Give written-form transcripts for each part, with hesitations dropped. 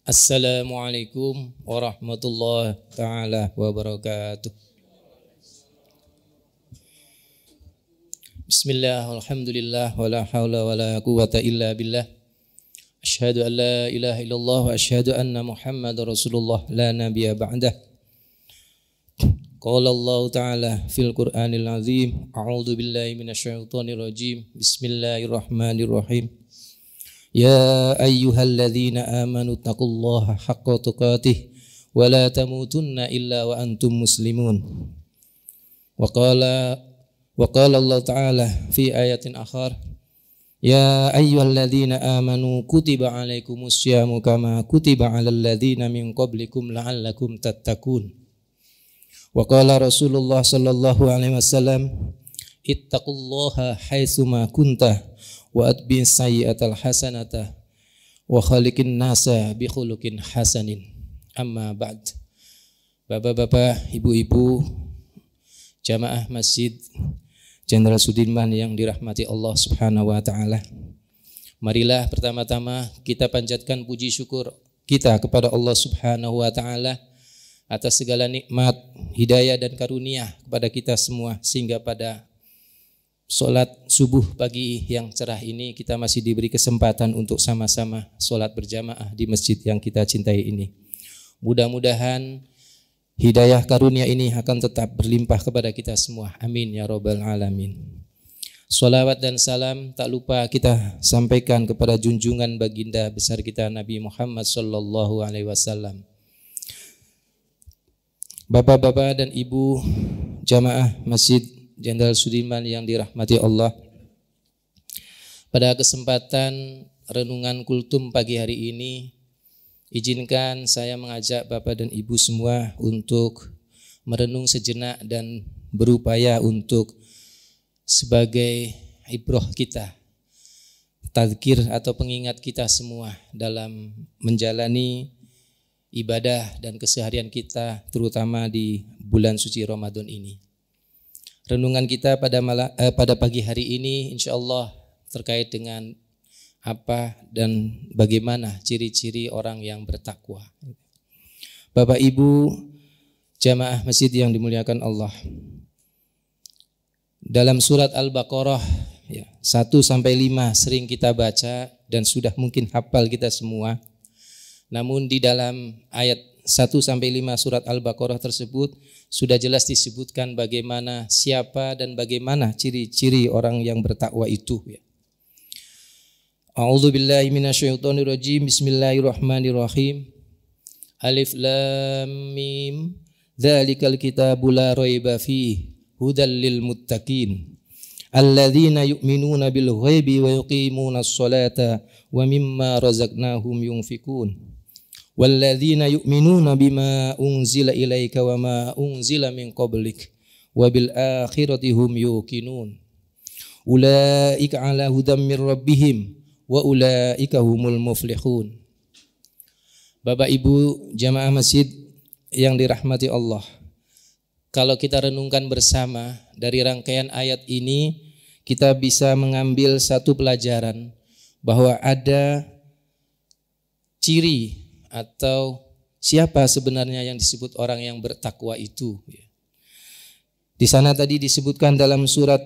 Assalamualaikum warahmatullahi ta'ala wabarakatuh. Bismillah, alhamdulillah, wa la hawla wa la quwata illa billah. Ashhadu an la ilaha illallah wa ashhadu anna Muhammad Rasulullah la nabiyya ba'dah. Qala Allah ta'ala fil Qur'anil azim. A'udzu billahi minasyaitonir rajim. Bismillahirrahmanirrahim. Ya ayyuhalladzina amanu taqullaha haqqa tuqatih wa la tamutunna illa wa antum muslimun. Wa qala Allah ta'ala fi ayatin akhar. Ya ayyuhalladzina amanu kutiba alaikumus syamu kama kutiba alal ladzina min qablikum la'allakum tattaqun. Wa qala Rasulullah sallallahu alaihi wasallam ittaqullaha haitsuma kunta wa atbi'is sayyi'atal hasanata wa khaliqin nasa bi khuluqin hasanin. Amma ba'd. Bapak-bapak, ibu-ibu, jamaah Masjid Jenderal Sudirman yang dirahmati Allah Subhanahu wa taala. Marilah pertama-tama kita panjatkan puji syukur kita kepada Allah Subhanahu wa taala atas segala nikmat, hidayah dan karunia kepada kita semua, sehingga pada solat subuh pagi yang cerah ini kita masih diberi kesempatan untuk sama-sama solat berjamaah di masjid yang kita cintai ini. Mudah-mudahan hidayah karunia ini akan tetap berlimpah kepada kita semua. Amin ya rabbal alamin. Salawat dan salam tak lupa kita sampaikan kepada junjungan baginda besar kita Nabi Muhammad sallallahu alaihi wasallam. Bapak-bapak dan ibu jamaah Masjid Jenderal Sudirman yang dirahmati Allah. Pada kesempatan renungan kultum pagi hari ini, izinkan saya mengajak Bapak dan Ibu semua untuk merenung sejenak dan berupaya untuk sebagai ibrah kita, tadzkir atau pengingat kita semua dalam menjalani ibadah dan keseharian kita, terutama di bulan suci Ramadan ini. Renungan kita pada pagi hari ini insyaallah terkait dengan apa dan bagaimana ciri-ciri orang yang bertakwa. Bapak Ibu jamaah masjid yang dimuliakan Allah. Dalam surat Al-Baqarah 1-5 sering kita baca dan sudah mungkin hafal kita semua. Namun di dalam ayat 1-5 surat Al-Baqarah tersebut sudah jelas disebutkan bagaimana siapa dan bagaimana ciri-ciri orang yang bertakwa itu. A'udzu billahi minasyaitonir rajim. Bismillahirrahmanirrahim. Alif lam mim. Dzalikal kitabu la raiba fihi hudal lil muttaqin. Alladzina yu'minuna bil ghaibi wa yuqimunas sholata wa mimma razaqnahum yunfikun. Walladzina yu'minuna bima unzila ilaika wa ma unzila min qablik wa bil akhirati hum yuqinun. Ulaika ala hudam mir rabbihim wa ulaika humul muflihun. Bapak Ibu jamaah masjid yang dirahmati Allah, kalau kita renungkan bersama dari rangkaian ayat ini, kita bisa mengambil satu pelajaran bahwa ada ciri atau siapa sebenarnya yang disebut orang yang bertakwa itu. Di sana tadi disebutkan dalam surat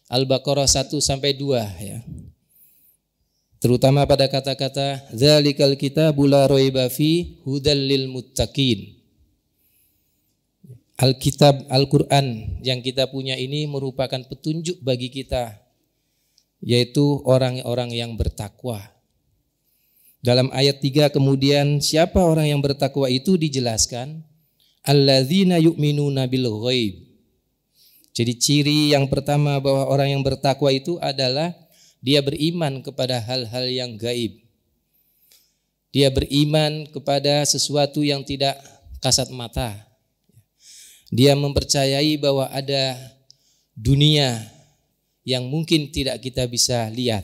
Al-Baqarah 1-2 ya. Terutama pada kata-kata dzalikal kitabu la raiba fi hudal lil muttaqin. Alkitab Al-Qur'an yang kita punya ini merupakan petunjuk bagi kita, yaitu orang-orang yang bertakwa. Dalam ayat 3 kemudian siapa orang yang bertakwa itu dijelaskan alladzina yu'minuna bil ghaib. Jadi ciri yang pertama bahwa orang yang bertakwa itu adalah dia beriman kepada hal-hal yang gaib. Dia beriman kepada sesuatu yang tidak kasat mata. Dia mempercayai bahwa ada dunia yang mungkin tidak kita bisa lihat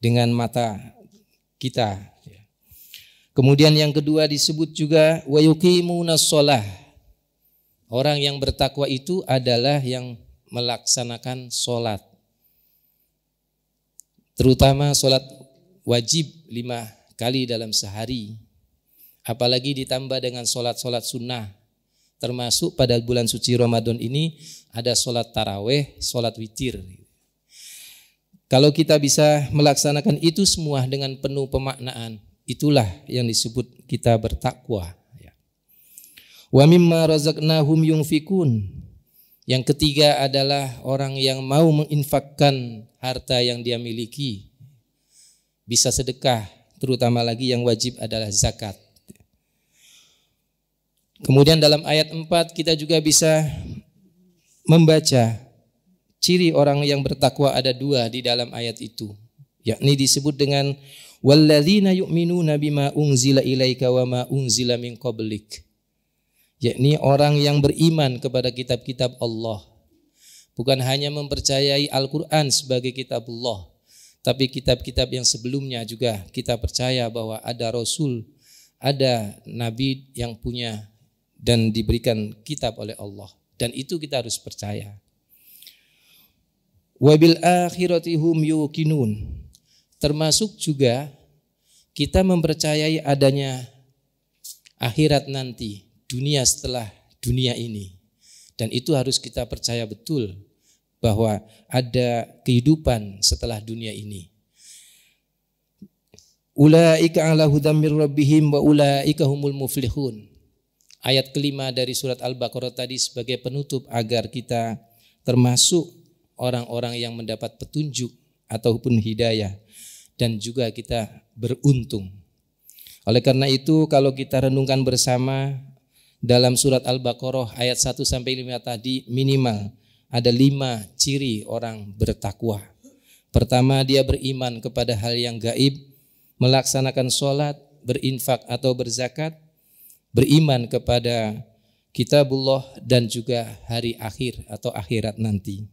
dengan mata kita. Kemudian yang kedua disebut juga wa yuqimunas shalah. Orang yang bertakwa itu adalah yang melaksanakan sholat, terutama sholat wajib 5 kali dalam sehari. Apalagi ditambah dengan sholat-sholat sunnah. Termasuk pada bulan suci Ramadan ini ada sholat taraweh, sholat witir. Kalau kita bisa melaksanakan itu semua dengan penuh pemaknaan, itulah yang disebut kita bertakwa. Wa mimma razaqnahum yunfikun. Yang ketiga adalah orang yang mau menginfakkan harta yang dia miliki. Bisa sedekah, terutama lagi yang wajib adalah zakat. Kemudian dalam ayat 4 kita juga bisa membaca ciri orang yang bertakwa ada 2 di dalam ayat itu. Yakni disebut dengan walladzina yu'minuna bima unzila ilaika wa ma unzila min qablik. Yakni orang yang beriman kepada kitab-kitab Allah. Bukan hanya mempercayai Al-Quran sebagai kitab Allah, tapi kitab-kitab yang sebelumnya juga kita percaya bahwa ada Rasul, ada Nabi yang punya dan diberikan kitab oleh Allah. Dan itu kita harus percaya. Wabil akhirati hum yuqinun. Termasuk juga kita mempercayai adanya akhirat nanti, dunia setelah dunia ini. Dan itu harus kita percaya betul bahwa ada kehidupan setelah dunia ini. Ulaika ala hudam mir rabbihim wa ulaika humul muflihun. Ayat kelima dari surat Al-Baqarah tadi sebagai penutup agar kita termasuk orang-orang yang mendapat petunjuk ataupun hidayah dan juga kita beruntung. Oleh karena itu kalau kita renungkan bersama dalam surat Al-Baqarah ayat 1 sampai 5 tadi minimal ada 5 ciri orang bertakwa. Pertama, dia beriman kepada hal yang gaib, melaksanakan sholat, berinfak atau berzakat, beriman kepada kitabullah dan juga hari akhir atau akhirat nanti.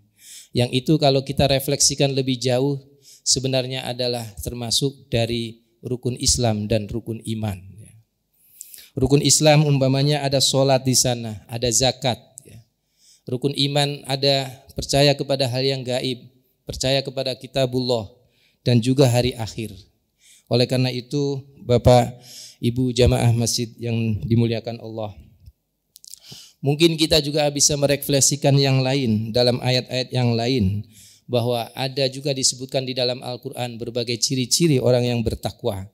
Yang itu kalau kita refleksikan lebih jauh sebenarnya adalah termasuk dari rukun Islam dan rukun iman. Rukun Islam umpamanya ada sholat di sana, ada zakat. Rukun iman ada percaya kepada hal yang gaib, percaya kepada kitabullah dan juga hari akhir. Oleh karena itu Bapak Ibu jamaah masjid yang dimuliakan Allah, mungkin kita juga bisa merefleksikan yang lain dalam ayat-ayat yang lain, bahwa ada juga disebutkan di dalam Al-Quran berbagai ciri-ciri orang yang bertakwa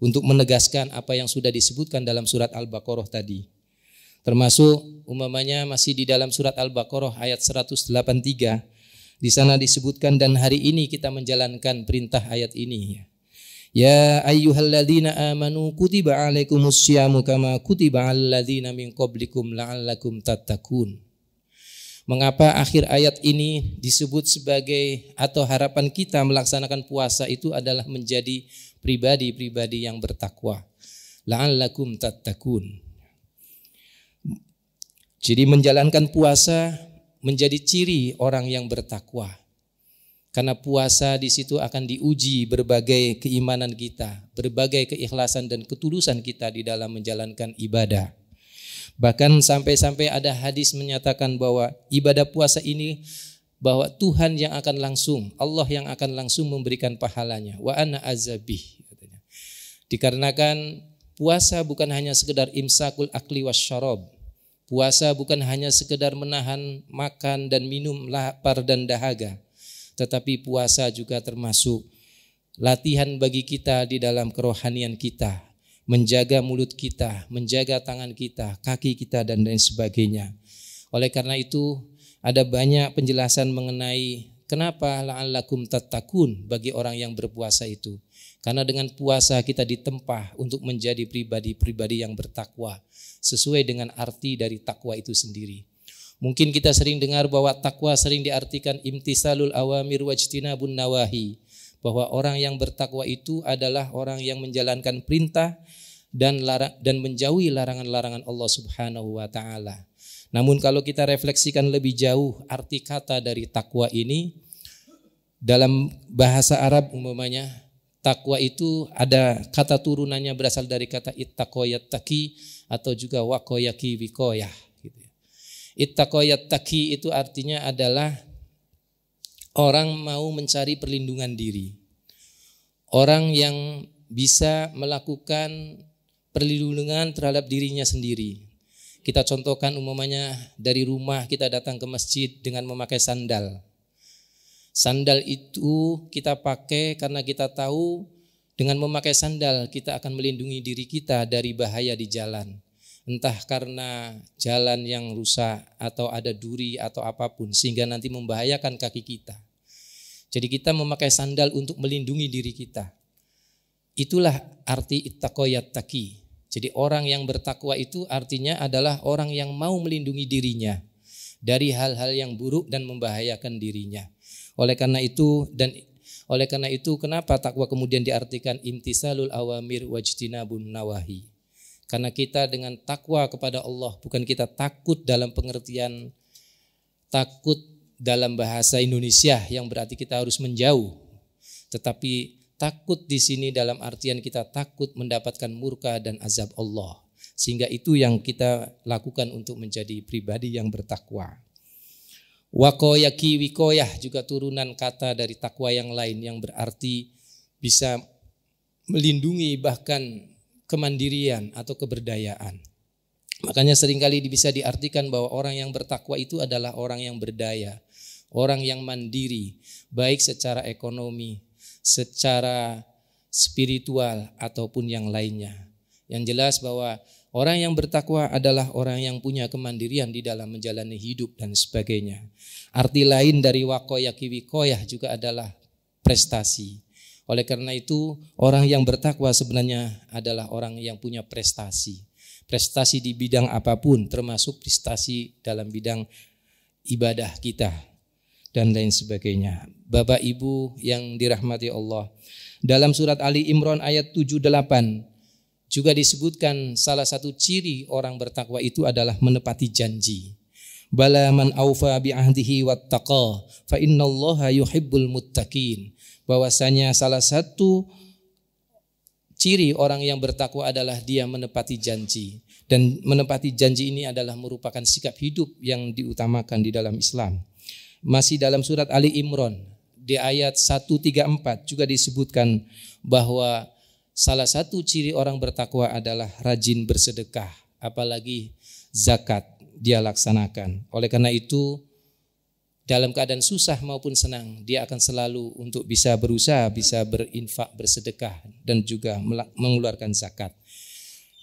untuk menegaskan apa yang sudah disebutkan dalam surat Al-Baqarah tadi. Termasuk umpamanya masih di dalam surat Al-Baqarah ayat 183. Di sana disebutkan dan hari ini kita menjalankan perintah ayat ini. Ya ayyuhalladzina amanu kutiba alaikumusyamu kama kutiba alal ladzina min qablikum la'allakum tattaqun. Mengapa akhir ayat ini disebut sebagai atau harapan kita melaksanakan puasa itu adalah menjadi pribadi-pribadi yang bertakwa. La'allakum tattaqun. Jadi menjalankan puasa menjadi ciri orang yang bertakwa. Karena puasa di situ akan diuji berbagai keimanan kita, berbagai keikhlasan dan ketulusan kita di dalam menjalankan ibadah. Bahkan sampai-sampai ada hadis menyatakan bahwa ibadah puasa ini bahwa Tuhan yang akan langsung, Allah yang akan langsung memberikan pahalanya. Wa ana azabih katanya. Dikarenakan puasa bukan hanya sekedar imsakul akli wasyarab. Puasa bukan hanya sekedar menahan makan dan minum lapar dan dahaga. Tetapi puasa juga termasuk latihan bagi kita di dalam kerohanian kita, menjaga mulut kita, menjaga tangan kita, kaki kita dan lain sebagainya. Oleh karena itu ada banyak penjelasan mengenai kenapa la'allakum tattaqun bagi orang yang berpuasa itu. Karena dengan puasa kita ditempa untuk menjadi pribadi-pribadi yang bertakwa sesuai dengan arti dari takwa itu sendiri. Mungkin kita sering dengar bahwa takwa sering diartikan imtisalul awamir wajtinabun nawahi, bahwa orang yang bertakwa itu adalah orang yang menjalankan perintah dan menjauhi larangan-larangan Allah Subhanahu wa taala. Namun kalau kita refleksikan lebih jauh arti kata dari takwa ini dalam bahasa Arab umpamanya, takwa itu ada kata turunannya berasal dari kata ittaqo yattaqi atau juga waqoyaki wikoyah. Ittaqo yattaqi itu artinya adalah orang mau mencari perlindungan diri. Orang yang bisa melakukan perlindungan terhadap dirinya sendiri. Kita contohkan umpamanya dari rumah kita datang ke masjid dengan memakai sandal. Sandal itu kita pakai karena kita tahu dengan memakai sandal kita akan melindungi diri kita dari bahaya di jalan. Entah karena jalan yang rusak atau ada duri atau apapun sehingga nanti membahayakan kaki kita. Jadi kita memakai sandal untuk melindungi diri kita. Itulah arti ittaqoyat taqi. Jadi orang yang bertakwa itu artinya adalah orang yang mau melindungi dirinya dari hal-hal yang buruk dan membahayakan dirinya. Oleh karena itu kenapa takwa kemudian diartikan imtisalul awamir wajtinabun nawahi. Karena kita dengan takwa kepada Allah, bukan kita takut dalam pengertian takut dalam bahasa Indonesia yang berarti kita harus menjauh. Tetapi takut di sini dalam artian kita takut mendapatkan murka dan azab Allah. Sehingga itu yang kita lakukan untuk menjadi pribadi yang bertakwa. Waqoyaki wikoyah juga turunan kata dari takwa yang lain yang berarti bisa melindungi bahkan kemandirian atau keberdayaan. Makanya seringkali bisa diartikan bahwa orang yang bertakwa itu adalah orang yang berdaya, orang yang mandiri, baik secara ekonomi, secara spiritual ataupun yang lainnya. Yang jelas bahwa orang yang bertakwa adalah orang yang punya kemandirian di dalam menjalani hidup dan sebagainya. Arti lain dari waqoyaki wikoyah juga adalah prestasi. Oleh karena itu orang yang bertakwa sebenarnya adalah orang yang punya prestasi. Prestasi di bidang apapun termasuk prestasi dalam bidang ibadah kita dan lain sebagainya. Bapak Ibu yang dirahmati Allah, dalam surat Ali Imran ayat 78 juga disebutkan salah satu ciri orang bertakwa itu adalah menepati janji. Bala man aufa bi ahdihi wattaqa fa innallaha yuhibbul muttaqin. Bahwasanya salah satu ciri orang yang bertakwa adalah dia menepati janji. Dan menepati janji ini adalah merupakan sikap hidup yang diutamakan di dalam Islam. Masih dalam surat Ali Imran di ayat 134 juga disebutkan bahwa salah satu ciri orang bertakwa adalah rajin bersedekah, apalagi zakat dia laksanakan. Oleh karena itu dalam keadaan susah maupun senang dia akan selalu untuk bisa berusaha, bisa berinfak, bersedekah dan juga mengeluarkan zakat.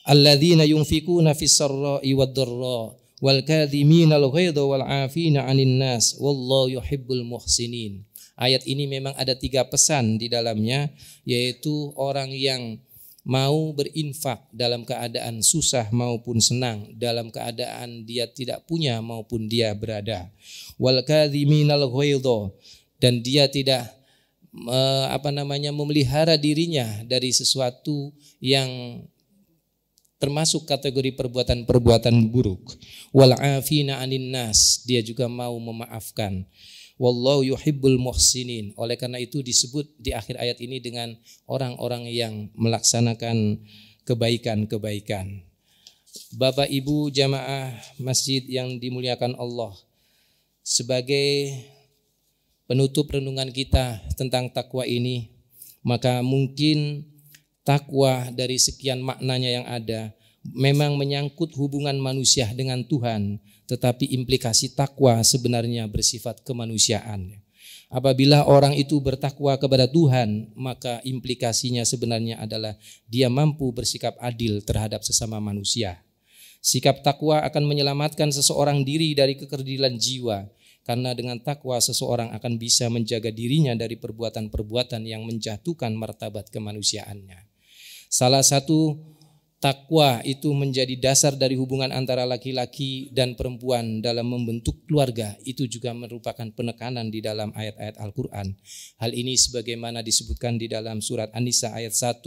Alladzina yunfikuna fis sarra'i wad-dharra wal kadhiminal ghaidha wal 'afina 'anil nas wallahu yuhibbul muhsinin. Ayat ini memang ada 3 pesan di dalamnya, yaitu orang yang mau berinfak dalam keadaan susah maupun senang, dalam keadaan dia tidak punya maupun dia berada. Wal kadhiminal ghaidha, dan dia tidak memelihara dirinya dari sesuatu yang termasuk kategori perbuatan-perbuatan buruk. Wal 'afina 'anil nas, dia juga mau memaafkan. Wallahu yuhibbul muhsinin. Oleh karena itu disebut di akhir ayat ini dengan orang-orang yang melaksanakan kebaikan-kebaikan. Bapak Ibu jamaah masjid yang dimuliakan Allah, sebagai penutup renungan kita tentang takwa ini, maka mungkin takwa dari sekian maknanya yang ada memang menyangkut hubungan manusia dengan Tuhan, tetapi implikasi takwa sebenarnya bersifat kemanusiaan. Apabila orang itu bertakwa kepada Tuhan, maka implikasinya sebenarnya adalah dia mampu bersikap adil terhadap sesama manusia. Sikap takwa akan menyelamatkan seseorang diri dari kekerdilan jiwa, karena dengan takwa seseorang akan bisa menjaga dirinya dari perbuatan-perbuatan yang menjatuhkan martabat kemanusiaannya. Salah satu takwa itu menjadi dasar dari hubungan antara laki-laki dan perempuan dalam membentuk keluarga. Itu juga merupakan penekanan di dalam ayat-ayat Al-Quran. Hal ini sebagaimana disebutkan di dalam surat An-Nisa ayat 1.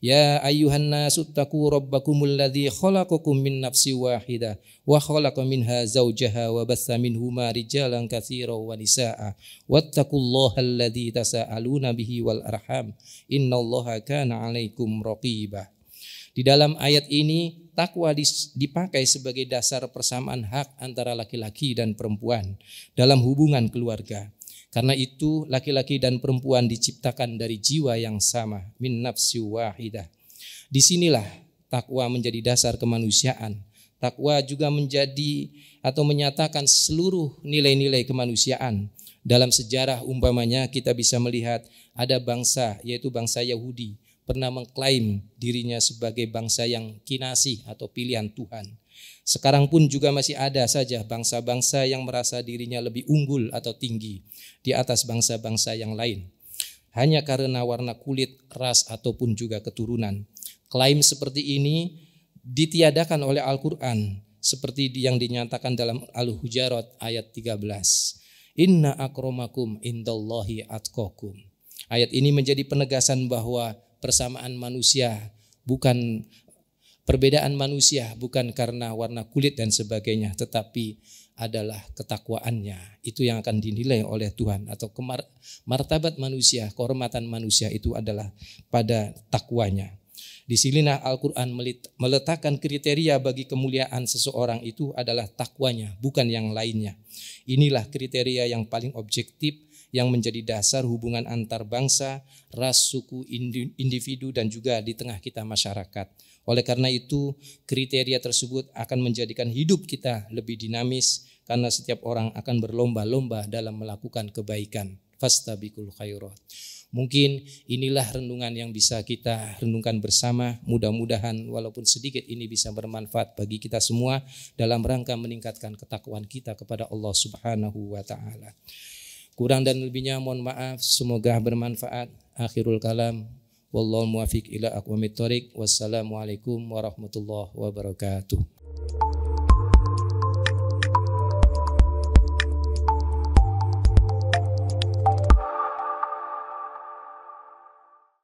Ya ayyuhan nasu taqu rabbakumul ladzi khalaqakum min nafsin wahidah wa khalaqa minha zawjaha wa batsa minhuma rijalan katsiran wa nisaa wattaqullaha alladzi tasaaluna bihi wal arham innallaha kana 'alaikum raqibah. Di dalam ayat ini takwa dipakai sebagai dasar persamaan hak antara laki-laki dan perempuan dalam hubungan keluarga. Karena itu laki-laki dan perempuan diciptakan dari jiwa yang sama, min nafsi wahidah. Disinilah takwa menjadi dasar kemanusiaan. Takwa juga menjadi atau menyatakan seluruh nilai-nilai kemanusiaan. Dalam sejarah umpamanya kita bisa melihat ada bangsa, yaitu bangsa Yahudi, pernah mengklaim dirinya sebagai bangsa yang kinasih atau pilihan Tuhan. Sekarang pun juga masih ada saja bangsa-bangsa yang merasa dirinya lebih unggul atau tinggi di atas bangsa-bangsa yang lain, hanya karena warna kulit, ras ataupun juga keturunan. Klaim seperti ini ditiadakan oleh Al-Quran seperti yang dinyatakan dalam Al-Hujarat ayat 13. Inna akramakum indallahi atqakum. Ayat ini menjadi penegasan bahwa persamaan manusia bukan perbedaan manusia bukan karena warna kulit dan sebagainya, tetapi adalah ketakwaannya. Itu yang akan dinilai oleh Tuhan, atau martabat manusia, kehormatan manusia itu adalah pada takwanya. Di sinilah Al-Quran meletakkan kriteria bagi kemuliaan seseorang itu adalah takwanya, bukan yang lainnya. Inilah kriteria yang paling objektif yang menjadi dasar hubungan antar bangsa, ras, suku, individu dan juga di tengah kita masyarakat. Oleh karena itu, kriteria tersebut akan menjadikan hidup kita lebih dinamis karena setiap orang akan berlomba-lomba dalam melakukan kebaikan. Fastabiqul khairat. Mungkin inilah renungan yang bisa kita renungkan bersama. Mudah-mudahan walaupun sedikit ini bisa bermanfaat bagi kita semua dalam rangka meningkatkan ketakwaan kita kepada Allah Subhanahu wa taala. Kurang dan lebihnya mohon maaf, semoga bermanfaat. Akhirul kalam, wallahu muwaffiq ila aqwamit thoriq. Wassalamualaikum warahmatullahi wabarakatuh.